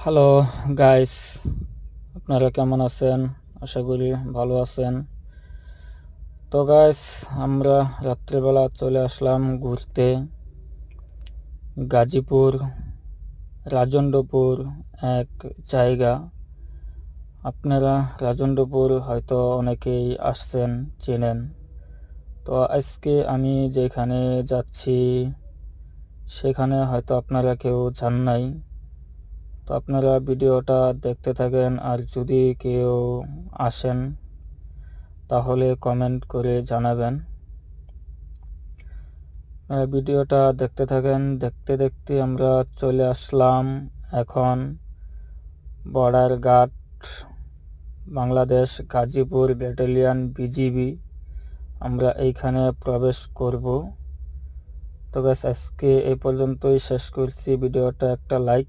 Hello guys, আপনারা কেমন আছেন? আশা করি ভালো আছেন। তো গাইস, আমরা রাত্রিবেলা চলে আসলাম ঘুরতে গাজীপুর রাজন্ডপুর এক জায়গা। আপনারা রাজন্ডপুর হয়তো অনেকেই আসছেন, চেনেন। তো আজকে আমি যেখানে যাচ্ছি সেখানে হয়তো আপনারা কেউ যান নাই। তো আপনারা ভিডিওটা দেখতে থাকেন, আর যদি কেউ আসেন তাহলে কমেন্ট করে জানাবেন। ভিডিওটা দেখতে থাকেন। দেখতে দেখতে আমরা চলে আসলাম এখন border guard Bangladesh Gazipur battalion BGB. আমরা এইখানে প্রবেশ করব। তো গাইস, আজকে এই পর্যন্তই শেষ করছি। ভিডিওটা একটা লাইক